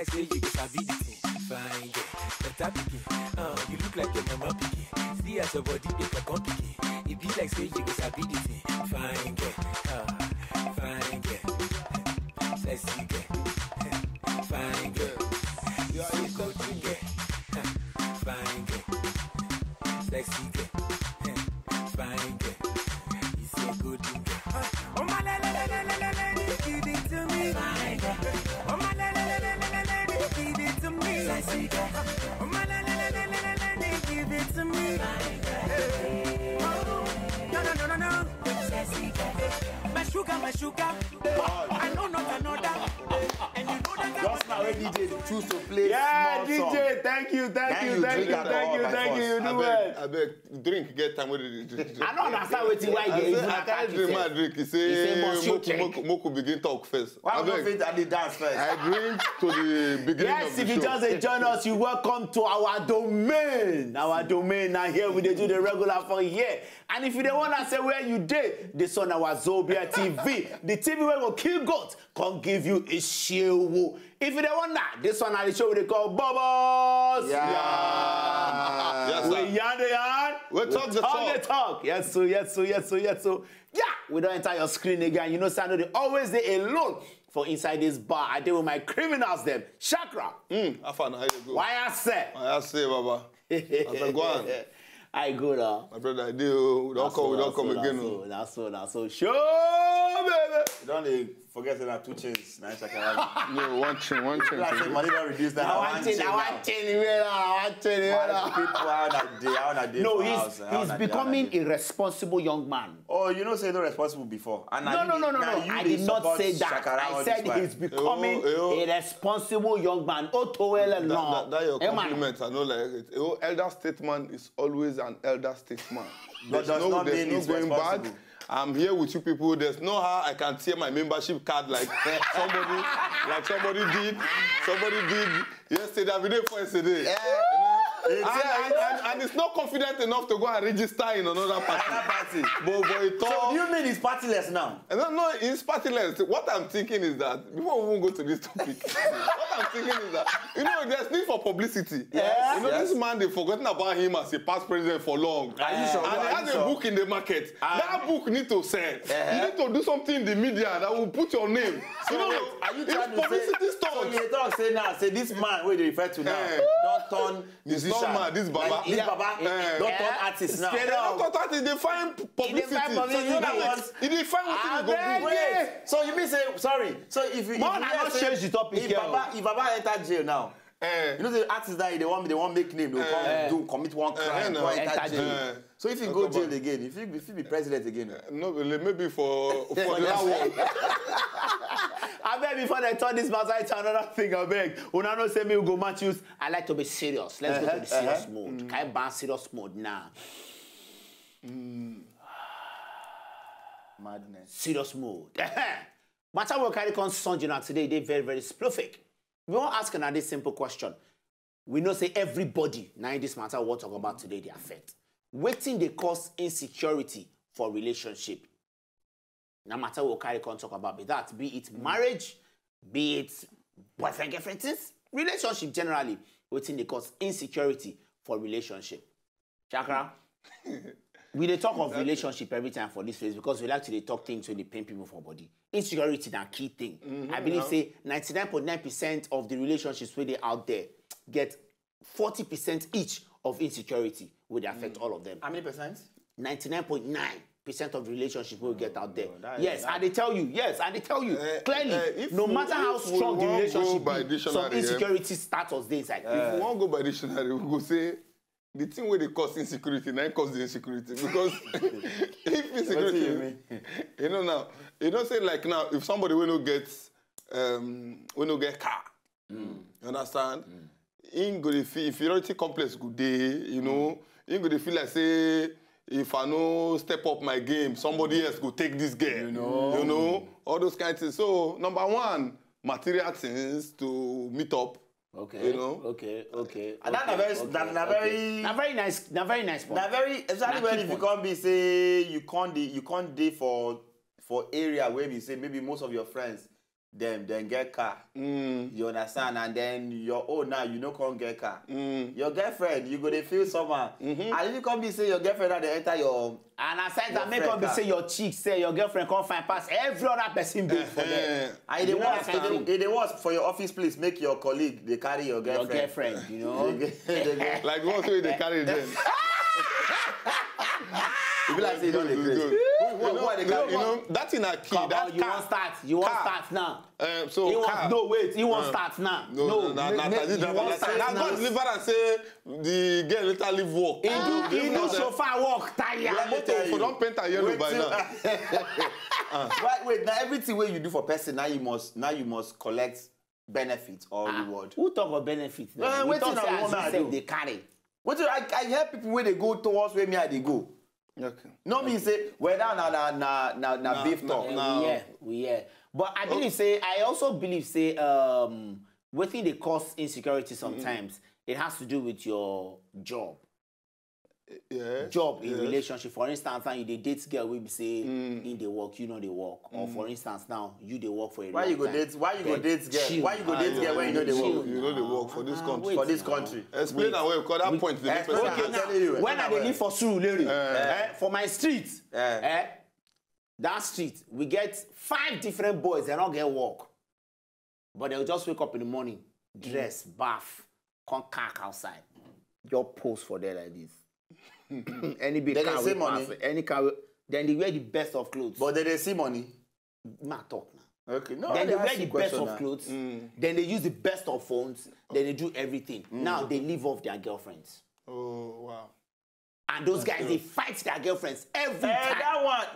like say you get a video. Fine girl, better picky. You look like your mama picky. See as your body make a come picky. It be like say you get a video. Fine girl, fine girl, sexy girl, fine girl. You are a good girl, fine girl, sexy girl, fine girl. You say good girl. Oh my la la la la la la, give it to me. Fine girl. Oh my la la la la la la, give it to me. Sexy girl. Oh my la la la la la la, give it to me. Fine girl. Oh no no no no no. Sexy girl. My sugar, my sugar. I know not another. And you know that. Just now, when DJ choose to play. Yeah, small DJ, song. thank you. You do well. You do well. I beg, drink, get time with it. I don't understand what why I can't drink my drink. He say, Moku begin talk first. Why I don't beg, fit at the dance first? I drink to the beginning Yes, of the if show. you just join us, you welcome to our domain. Our domain now here we dey do the regular for here. And if you don't want to say where you did, this on our Zobia TV. The TV where will kill goat, come give you a show. If you don't want that, this one are the show they call Bubbles. Yes, sir. We yarn the yarn. We talk the talk. Yes, so. Yeah, we don't enter your screen again. You know, Sando, they always they alone for inside this bar. I deal with my criminals them. Chakra. Afan, how you go? Why I say? I say, Baba. I said, go on. I go now. My brother, I do. We don't come again. That's so. Show, baby. You don't forget that 2 chains. Nice, I can No, one chain. Like say money don't reduce that. I want chain. No, he's becoming a responsible young man. Oh, you know, say no responsible before. And No. I did not say that. I said he's becoming a responsible young man. That your compliment, I know like it. Elder statesman is always an elder statesman. But does not mean no it's going back. responsible. I'm here with you people. There's no how I can tear my membership card like somebody did yesterday. I've been there for yesterday. And it's not confident enough to go and register in another party. But it So do you mean it's partyless now? No, it's partyless. What I'm thinking is that, before we even go to this topic, what I'm thinking is that, there's need for publicity. Yes. This man, they've forgotten about him as a past president for long. Are you sure? And he has a book in the market. That book need to sell. You need to do something in the media that will put your name. So are you trying to publicity say, stuff. so you talk say now, say this man where they refer to now, don't turn musician. This Baba. Like, this Baba, don't turn artist now. They define publicity. So you know what? He define what he go do. Wait. So you mean say, sorry. So if you change the topic if Baba enter jail now, you know the artists that they want make name, they come commit one crime, enter jail. So if you go jail again, if you be president again, no, maybe for that one. I beg before they turn this matter into another thing, I beg. Unano say me Hugo Matthews, I like to be serious. Let's go to the serious mode. Can I ban serious mode now? madness. Serious mode. Matter will carry concern today, they very, very splific. We won't ask another simple question. We know say everybody now in this matter we'll talk about today they affect. Waiting they cause insecurity for relationship. No matter what carry can talk about be it marriage, be it boyfriend girlfriend things, relationship generally, waiting they cause insecurity for relationship. Chakra, we dey talk of relationship every time for this phase because we like to talk things when they pain people for body. Insecurity is a key thing. I believe say 99.9% of the relationships where they out there get 40% each of insecurity would affect all of them. How many percent? 99.9% of the relationships will get out there. And they tell you, clearly, no matter how strong the relationship is, some insecurity status there inside. If we won't go by dictionary, we go say the thing where they cause insecurity, now cause the insecurity. Because if insecurity, say like now, if somebody will not get car, you understand? Inferiority complex good day, in go feel like say, if I no step up my game, somebody else go take this game. You know, all those kinds of things. So, number one, material things to meet up. Okay. Okay. And that's very nice point. Especially when if you can't be say you can't day for area where we say maybe most of your friends them, then get car. You understand? And then your own now, you no come get car. Your girlfriend, you go to feel somehow. And you come be say your girlfriend that they enter your. And aside that, make come be say your chick, say your girlfriend come find pass every other person bill for them. And they was for your office place, make your colleague they carry your girlfriend. Your girlfriend, you know. Like what way they carry them. You be like say you don't agree. You know, that's in a key. That you won't start. You won't start now. So he wants, no, wait. He won't start now. No. Now God deliver and say the girl later leave work. He do chauffeur work. Tired. For don't paint a yellow by now. Wait. Now everything where you do for person, now you must collect benefits or reward. Who talk about benefits? We talk say they carry. I hear people where they go towards where me I they go. Okay. No mean say well na beef talk. We But I believe say I also believe say within the cause insecurity sometimes it has to do with your job. Job in relationship. For instance, now you date girl we be say in the work, you know they work. Or for instance now you they work for a Why you go date girl? Why you go date girl when you know they work? You know they work for this country. For this country. Explain that way because that point when I live for Surulere, for my street, that street, we get 5 different boys, they don't get work. But they'll just wake up in the morning, dress, bath, come cack outside. Your post for there like this. Any big car with money. Any car, then they wear the best of clothes. But they see money. Ma talk now. Okay, no. Then they wear the best of clothes. Then they use the best of phones. Then they do everything. Now they live off their girlfriends. Oh wow. And those guys, they fight their girlfriends every time.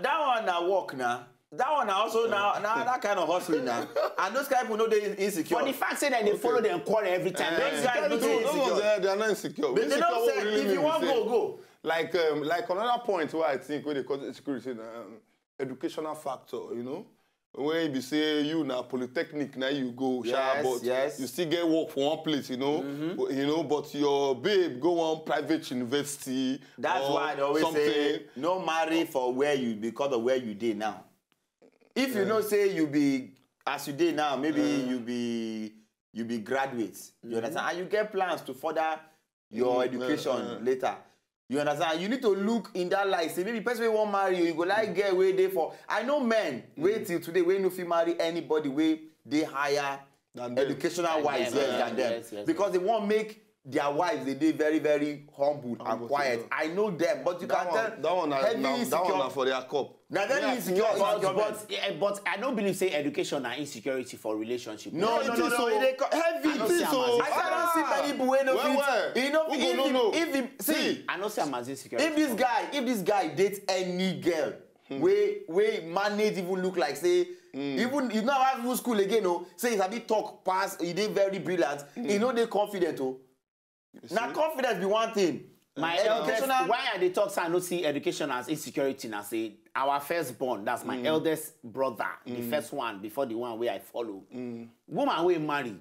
That one now work now. That one also now that kind of hustling now. And those guys people know they insecure. For the fact that they follow them quarrel every time. Those guys they are not insecure. But they don't say really if you want go. Like another point where I think where they call insecurity, educational factor, you know. When you say you now polytechnic now you go but you still get work for one place, you know. But your babe go on private university. That's why they always say no marry for where you because of where you did now. If you know say you be as you did now, maybe you be graduates. You understand? And you get plans to further your education later. You understand? You need to look in that light. Say maybe person won't marry you go like get where they for. I know men wait till today when you feel marry anybody way they higher educational wise than them. Because they won't make their wives they very, very humble and quiet. I know them, but you can tell that one for their cup. Now very insecure. But I don't believe say education and insecurity for relationship. No. Heavy. I don't see many people who I don't see I'm as insecure. If this guy dates any girl, we manage even look like say even you now have school again, say it's a bit talk pass, he did very brilliant, you know they confident Now confidence be one thing. My eldest, why are they talk so I don't see education as insecurity now? Say our firstborn, that's my eldest brother, the first one before the one where I follow. Woman we marry,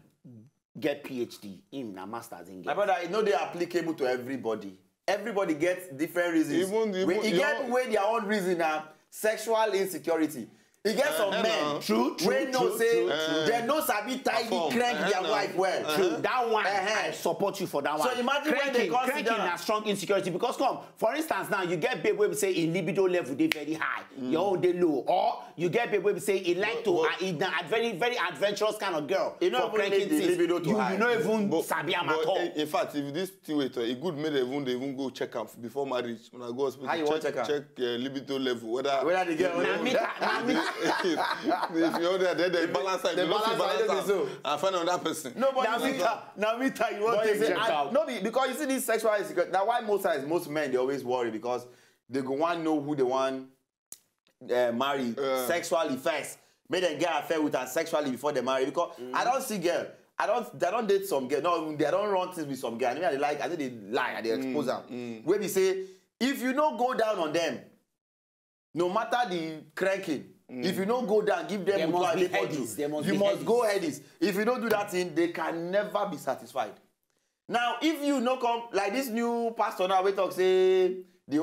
get PhD, him na masters in. My brother, you know they are applicable to everybody. Everybody gets different reasons. You get where their own reason now, sexual insecurity. You get some men when no say they no sabi tidy crank their wife well. That one I support you for that one. So imagine when they consider that strong insecurity because come for instance now you get babe where we say in libido level they very high, your own they low, or you get babe where we say it like to a very very adventurous kind of girl. You know cranking things. Libido to high. You know even sabi am at all. In fact, if this thing wait, it good make they even go check am before marriage. When I go hospital check libido level whether the girl. If you're there, they balance out. You don't balance out. And find another person. No, but now me tell you what they say. No, because you see this sexual insecurity. Now why most men they always worry because they go want know who they want marry sexually first. Make them get affair with her sexually before they marry. Because I don't see girl. They don't date some girl. No, they don't run things with some girl. I mean, I think they lie and they expose them. Where we say if you don't go down on them, no matter the cranking. If you don't go down, give them you must go headies. If you don't do that thing, they can never be satisfied. Now, if you no come like this new pastor now, we talk say the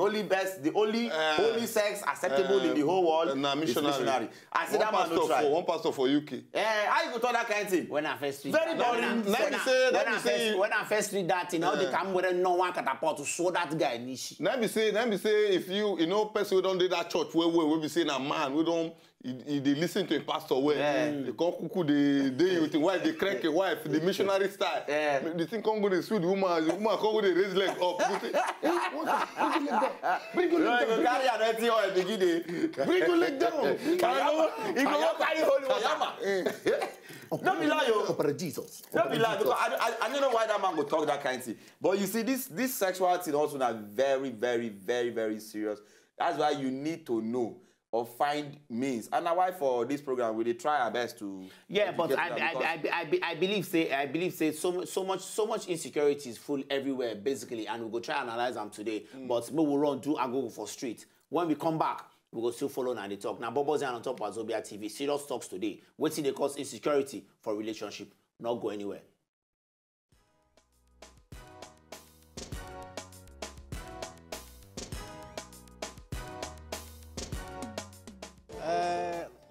only holy sex acceptable in the whole world is missionary. I said that man no try. One pastor for UK. How you go talk that kind of thing? When I first read Very that, boring. when I first read that, you know, they come with no one catapult to show that guy niche. Let me say, if you know, person who don't do that church where we be saying a man, we don't, they listen to a pastor where they come cuckoo, they with the wife, they crank a wife, the missionary style. They think come go to sweet woman, the woman come go to raise leg up. Bring your leg down. Carry anointing oil begin. Bring your leg down. You go carry holy water. Don't be lie, yo. Jesus. Don't be lie, because I don't know why that man go talk that kind of thing. But you see, this sexual thing also is very, very, very, very serious. That's why you need to know or find means. And now why for this program we try our best to. Yeah, but I believe say so much insecurity is full everywhere basically, and we go try and analyze them today. But we will run do Agogo for street. When we come back, we will still follow and they talk. Now Bobo's on top of Wazobia TV. Serious talks today. Waiting they cause insecurity for relationship. Not go anywhere.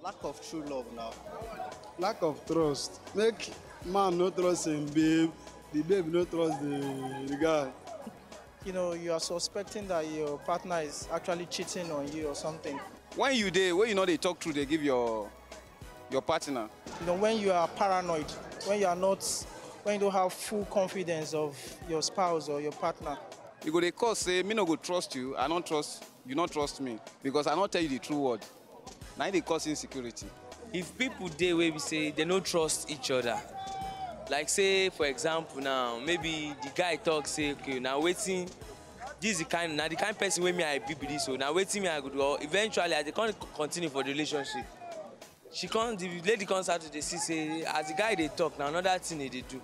Lack of true love now. Lack of trust. Make man no trust in babe, the babe no trust the guy. You know, you are suspecting that your partner is actually cheating on you or something. When you know they talk true, they give your partner. You know, when you are paranoid, when you don't have full confidence of your spouse or your partner. You go they call say, me no go trust you, I don't trust you, not trust me because I don't tell you the true word. Now they cause insecurity. If people dey where we say they don't trust each other, like say for example now, maybe the guy talk say, okay, now waiting, this is the kind person where me I be this, so now waiting me I go do. Eventually I can't continue for the relationship. The lady comes out to the say, as the guy they talk, now another thing they do.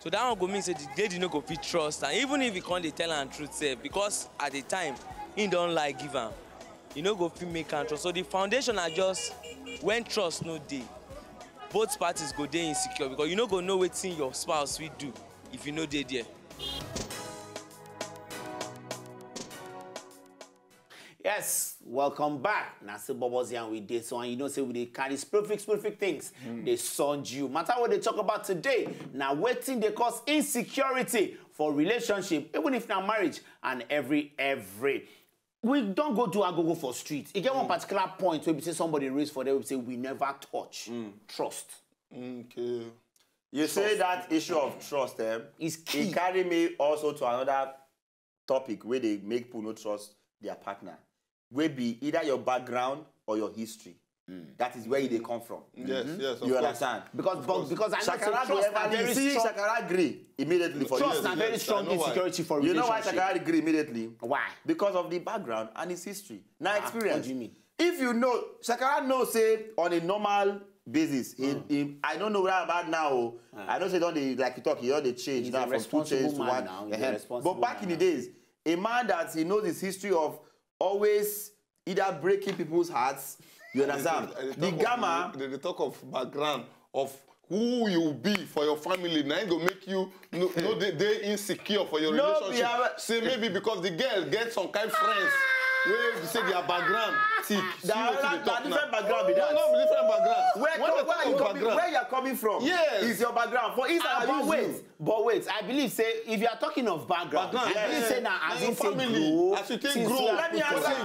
So that one go mean say the lady no go fit trust, and even if he can't they tell her truth say, because at the time he don't like give her. You know, go fit make trust. So the foundation are just when trust no dey, both parties go dey insecure because you no go know wetin your spouse will do if you no dey there. Yes, welcome back. Now still Bubbles here and we did so, and you know say we dey carry specific things. They sound you. Matter what they talk about today. Now waiting they cause insecurity for relationship, even if now marriage and every. We don't go to Agogo for street. You get one particular point where we say somebody raise for them, we say we never touch. Trust. Okay. You say that issue of trust, is key. It carry me also to another topic where they make people not trust their partner. Where be either your background or your history. That is where they come from. Yes, you understand? Because I Shakara know trust very strong. Shakara agree immediately for trust is very strong insecurity for relationship. You know why Shakara agree immediately? Why? Because of the background and his history. Now experience. What do you mean? If you know, Shakara knows say on a normal basis, I don't know what about now. I don't say don't they like you talk, he don't they change He's now a from 2 chains to one. But back in the days, a man that he knows his history of always either breaking people's hearts. You understand? They talk of background of who you be for your family. Now it go make you they insecure for your relationship. Say maybe because the girl gets some kind of friends where you say their background thick. Different background be that. No, different background. Where you are coming from? Yes. Is your background. For instance, but wait, I believe say if you are talking of background, I believe say now as in family, as you take grow. Let me answer you.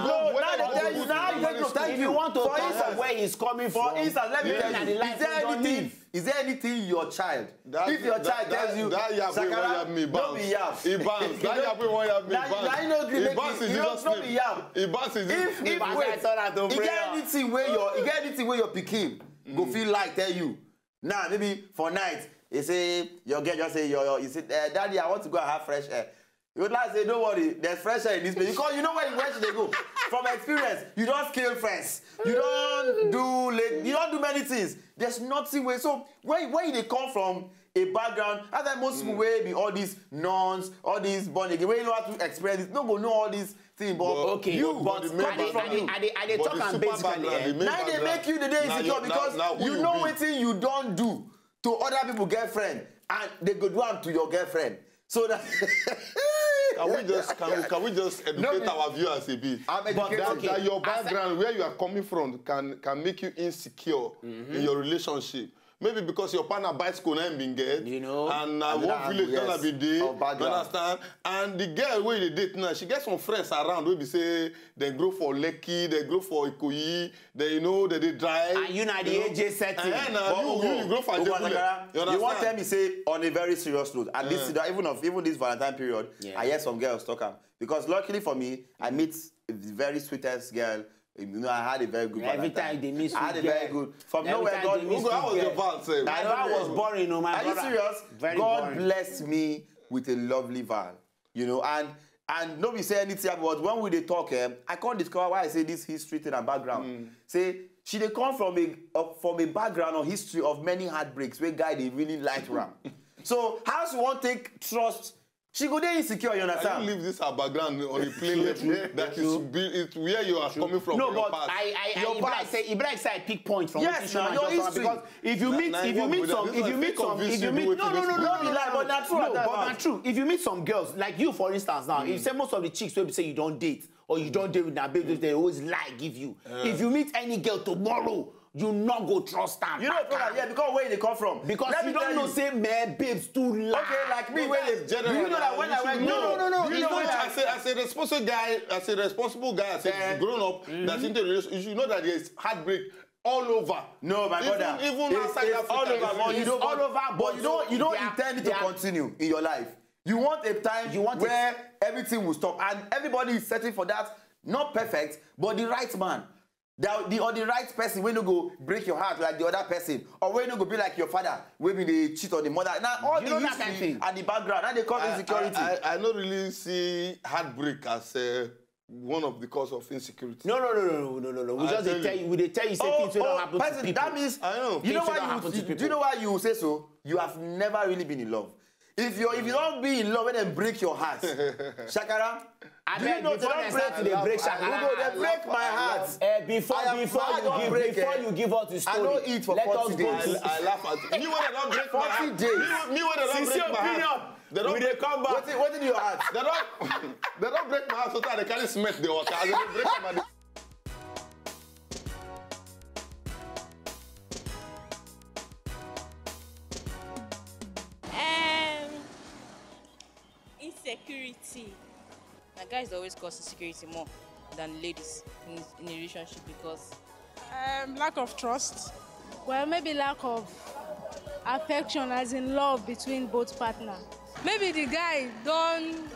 If you want to talk where he's coming from, for instance, let me tell you, is there anything your child, if your child tells you, Sakara, don't be yam. He bounce. That yam will want yam. Now you know, he bounce is Jesus name. Be yam. He bounce is Jesus name. If you get anything where your pikin go feel like tell you, now maybe for night, you say, your girl just say, you say, Daddy, I want to go and have fresh air. You would like to say, don't worry, there's fresh air in this place. Because you know where should they go? From experience, you don't scale friends. You don't do many things. There's nothing where. So where they come from a background, as like most people where be all these nuns, all these born again, where you know how to experience it, no go know all these things. But okay, but they talk and basically. Now they make you the day insecure because you know what thing you don't do to other people girlfriend, and they go do them to your girlfriend. So that can we just educate our viewers a bit? That your background, where you are coming from, can make you insecure in your relationship. Maybe because your partner buys Kona and Binget, you know, and one village gonna be there, you understand? And the girl where they date now, she gets some friends around where we say they grow for Lekki, they grow for Ikoyi, they that they drive. And you know the AJ setting. You grow for Ajebule. You want to tell me say on a very serious note, and this even this Valentine period, I hear some girls talking because luckily for me, I meet the very sweetest girl. You know, I had a very good Every time they miss, I had a very good. From nowhere, God. How was your Val? My Val was boring, no, my Are you serious? Very God boring. blessed me with a lovely Val. You know, and nobody say anything about when we they talk. I can't discover why I say this history thing and background. Say she they come from a background or history of many heartbreaks where guy they really light ram. So how she won't take trust? She go there insecure, you understand? I leave this her background on a plain level that is where you are coming from. No, but past. I say I pick point from yes, now your history. Because if you meet if you meet some girls like you for instance now, if you say most of the chicks will say you don't date or you don't date with their baby, they always lie give you. If you meet any girl tomorrow, you not go trust them. You know, because where they come from. Because you don't know, say, man, babes too lie. Okay, like me, where they general. You know that when I went, no. You know what as a responsible guy, as a grown up, that's into the relationship, you should know that there's heartbreak all over. No, my brother. Even outside Africa, all over. But you don't intend it to continue in your life. You want a time where everything will stop, and everybody is searching for that. Not perfect, but the right man. The right person when you go break your heart like the other person, or when you go be like your father, when they cheat on the mother. Now all the history and the background, and they cause insecurity. I don't really see heartbreak as one of the cause of insecurity. No. We just tell you say things don't happen to people. That means I know. You know why do you know why you say so? You have never really been in love. If you don't be in love, when they break your heart, Shakara. Do you know they break Shakara? They break my heart. Before you give us the story, I don't eat for 40 days. I laugh at you. Me when they don't break my heart. 40 days. Me when they don't break my heart. They come back. What in your heart? They don't break my heart so that they can't smell the water. They break my heart. Insecurity. Now guys always cause insecurity more than ladies in a relationship because lack of trust. Well, maybe lack of affection, as in love between both partners. Maybe the guy don't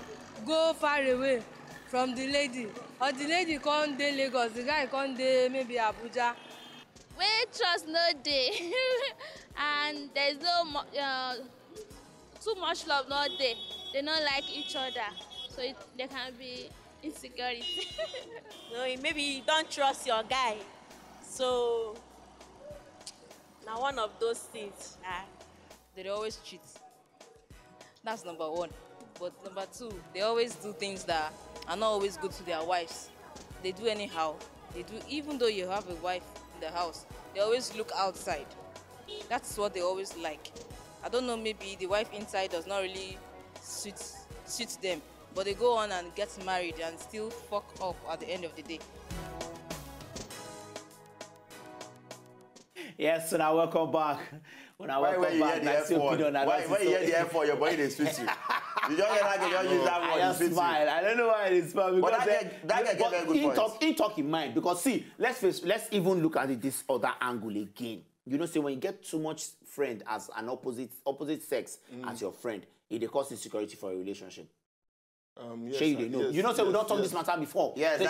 go far away from the lady, or the lady can't dey Lagos, the guy can't dey maybe Abuja. Where trust no dey and there's no too much love not there. They don't like each other, so there can be insecurity. No, maybe you don't trust your guy, so now one of those things. They always cheat. That's number one. But number two, they always do things that are not always good to their wives. They do anyhow. They do, even though you have a wife in the house, they always look outside. That's what they always like. I don't know, maybe the wife inside does not really suit them, but they go on and get married and still fuck up at the end of the day. Yes, so now welcome back. When I welcome back, that's your opinion. Why you hear the F4, your body they switch you. You don't get that, use that word. I just smile. I don't know why it is smile because that get very good points. He talk in mind because see, let's even look at it this other angle again. You know, say when you get too much friend as an opposite sex as your friend, it causes insecurity for a relationship. Yes, you know. Yes, you know, so we don't talk this matter before. Yes,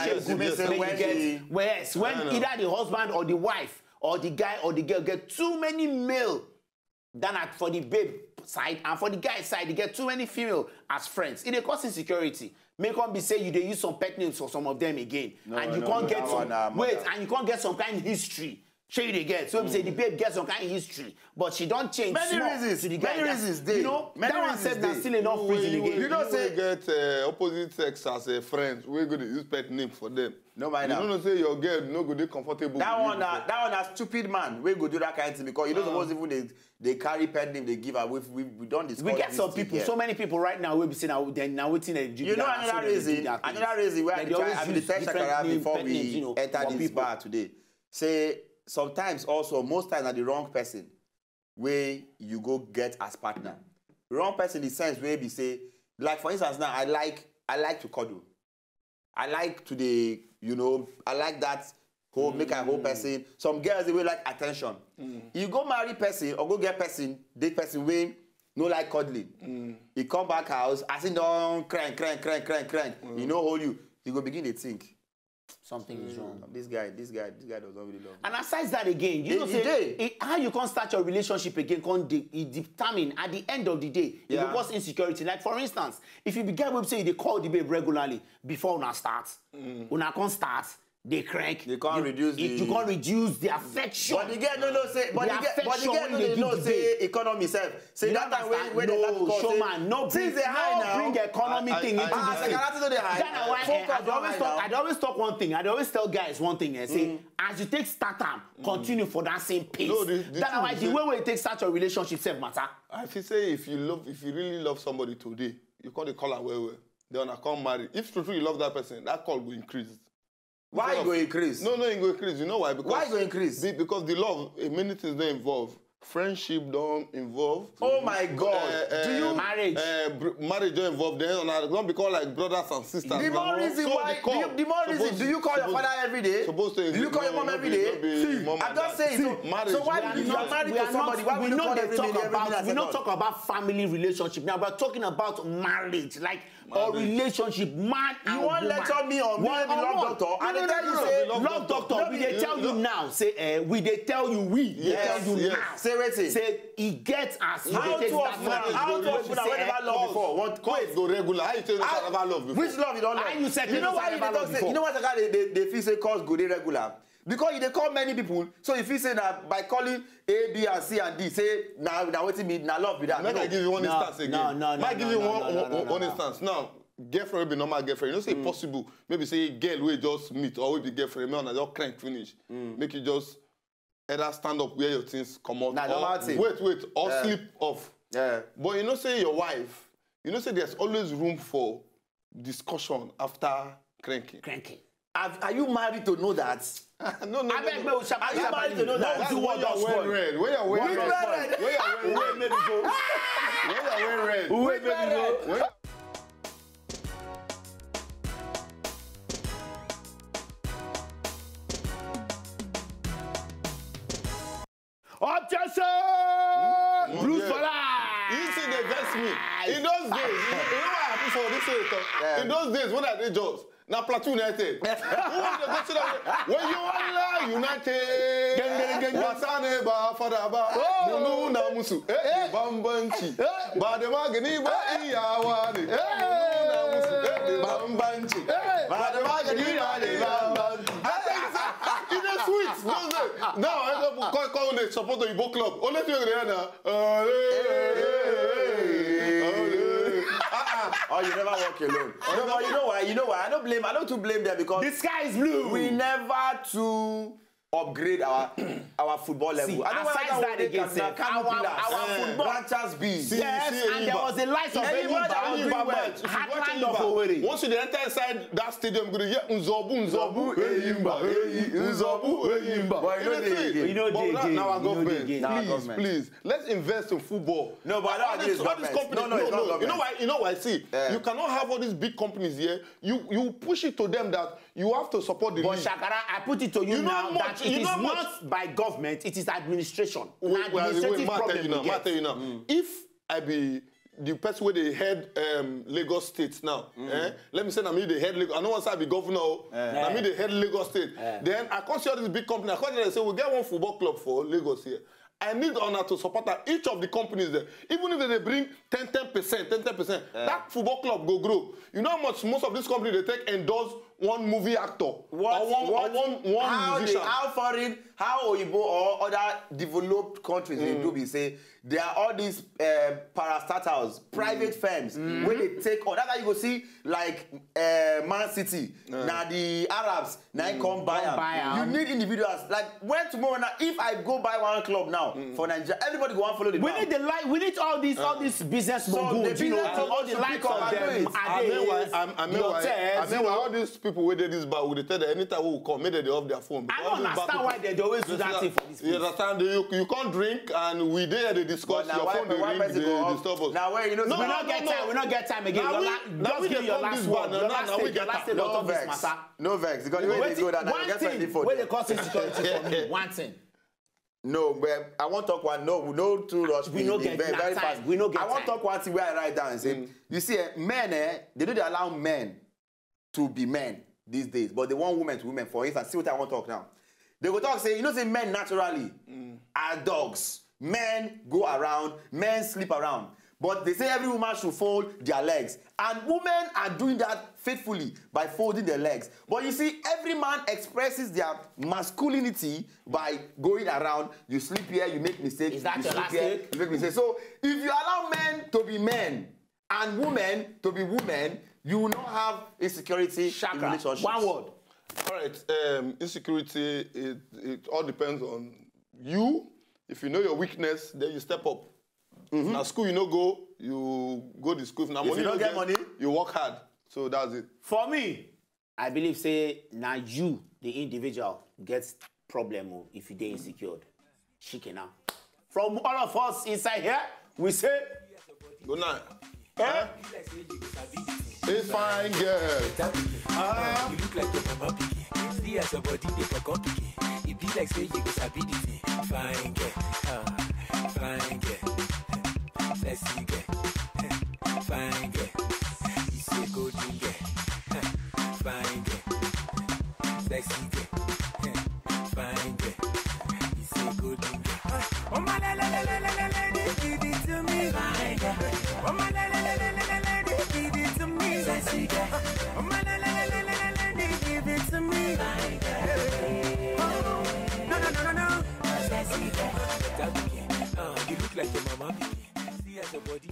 when either the husband or the wife or the guy or the girl get too many male than for the babe side, and for the guy side, they get too many female as friends. It causes insecurity. Make one be say you they use some pet names for some of them again, and you can't get some and you can't get some kind of history Show you the girl. So we say the babe gets some kind of history, but she don't change. Many small reasons. to the guy. Many reasons. They. You know, many that one said that still enough reason again. You don't say get opposite sex as a friend. We're going to use pet name for them. No mind. You don't say your girl no good, they comfortable. That one, a stupid man. We go do that kind of thing because you don't suppose even they carry pet name they give away. We don't discuss. We get some people, so many people right now. We'll be saying now waiting. You know another reason. Another reason where I be the test Shakara before we enter this bar today. Say sometimes also most times are the wrong person where you go get as partner. Wrong person in the sense where we say, like for instance now I like to cuddle. I like to I like that whole make a whole person. Some girls they will like attention. You go marry person or go get person, date person way no like cuddling. You come back house, as in don't crank. You know hold you go begin to think. Something is wrong. This guy does not really love me. And aside that again, you know, say, how you can't start your relationship again it determine at the end of the day it will cause insecurity. Like for instance, if you begin with say they call the babe regularly before una start, una can't start. They crank. They can't reduce the... You can't reduce the affection. But the girl no say... But the girl no say economy self. Say that time when they start to call showman, no bring economy thing into this thing. I always talk one thing. I always tell guys one thing. I say, as you take start time, continue for that same pace. That's why the way we take such a relationship self matter. If you say if you really love somebody today, you can't call her well. Then I can't marry. If truly you love that person, that call will increase. Why it go increase? No, it go increase. You know why? Because why it go increase? Because the love, many things don't involve. Friendship don't involve. Oh my God! Do you marriage? Marriage don't involve. Then don't be called like brothers and sisters. The more reason why. The more reason. Do you call your father every day? Supposed to. Do you call your mom every day? I'm just saying. So why if you are married to somebody? Why would you call every day? We don't talk about family relationship now. We're talking about marriage, like. Or relationship, man and you want lecture me on me and the love doctor? And they tell you say love doctor. We they tell you now. Say we they tell you we. They tell you now. Say waiting. Say he gets as you how to often I never love before. What quite go regular? How you tell you never love before? Which love you don't love? You said you know why you know what they feel say cause go regular. Because they call many people, so if you say that by calling A, B, and C, and D, say now waiting me, now love with that. I give you one instance again. I give you one instance. Now, girlfriend will be normal girlfriend. You know, say possible. Maybe say girl will just meet or will be girlfriend. Maybe on just crank finish. Make you just either stand up where your things come out. Wait, or sleep off. Yeah. But you know, say your wife. You know, say there's always room for discussion after cranking. Are you married to know that? No. Are you married to know that? That's what you're wearing red. Where you're wearing red? Where you're wearing red? Where you're wearing red? Wait, red. Objection! Bruce for life! You see, they vex me. In those days, you know what happened for this way? In those days, when I did jobs, now Plateau United. When you are United, Wasane ba Fadaba, Munu Namusu, Bambanchi, Bademagani ba Iyawani, Bambanchi, Bademagani ba It's a sweet. Now I call the support the Igbo club. Only thing Oh, you never walk alone. No, but you know why? I don't too blame them because the sky is blue. We never too upgrade our football level. See, aside that again, our football branches be. Yes, and there was a light of Eyimba, heartland of Owerri. Once you enter inside that stadium, you hear Nzobu, Eyimba. But you know now our government, please, let's invest in football. No, but I don't agree with government. No, it's not government. You know why? See, you cannot have all these big companies here. You push it to them that you have to support the league. But Shakara, I put it to you now that it is not by government, it is administration. Administrative problem. If I be the person where they head Lagos State now, let me say I mean they head Lagos. I know once I be governor, I mean they head Lagos State. Then I can't see all this big company. I can't say we get one football club for Lagos here. I need honor to support that. Each of the companies there, even if they bring 10%, that football club go grow. You know how much most of these companies they take endorse one movie actor or one musician. How foreign, how Oyibo or other developed countries they do be say there are all these parastatals, private firms where they take on. That's how you go see like Man City. Now the Arabs now come buy them. You need individuals. Like when tomorrow now, if I go buy one club now for Nigeria, everybody go and follow the we need the light. We need all these business moguls. You know, all the lights of them. I mean, all these people where they this bar, we tell them anytime we will come, maybe they off their phone. I don't understand why they always do that thing for this. You understand? You can't drink, and we there they discuss your phone. They ring, they disturb us. Now where you know? No, we don't get time. We don't get time again. Now we get your last one. Now we get time. No vex. No vex. Because when they go down, I get ready for. Where they cause insecurity for me. One thing. No, but I want to talk one. No too rush. We no get very fast. We no get I want to talk one thing where I write down and say, you see, men, they don't allow men to be men these days, but they want women to women. For instance, see what I want to talk now. They go talk say, you know, say men naturally are dogs. Men go around, men sleep around. But they say every woman should fold their legs. And women are doing that faithfully by folding their legs. But you see, every man expresses their masculinity by going around. You sleep here, you make mistakes. Is that you your sleep last here, take? you make mistakes. So if you allow men to be men and women to be women, you will not have insecurity in relationships. One word. All right, insecurity, it all depends on you. If you know your weakness, then you step up. Now school you no go, you go to school. Now if you don't get money, you work hard. So that's it. For me, I believe say now you, the individual, gets problem if you dey insecure. Chicken now. From all of us inside here, we say good night. It's fine, girl. You look like your mama picky. See as your body they for picky. It be like say you go sabi the thing. Fine girl, fine girl, sexy girl, fine girl. You say golden girl, fine girl, sexy girl, fine girl. You say golden girl. Oh my la la la la la la, give it to me. Fine girl. Oh my la la la la la la, give it to me. Sexy girl. Oh my la la la la la la, give it to me. Fine girl. Oh no. Sexy girl. You look like your mama. See as your body.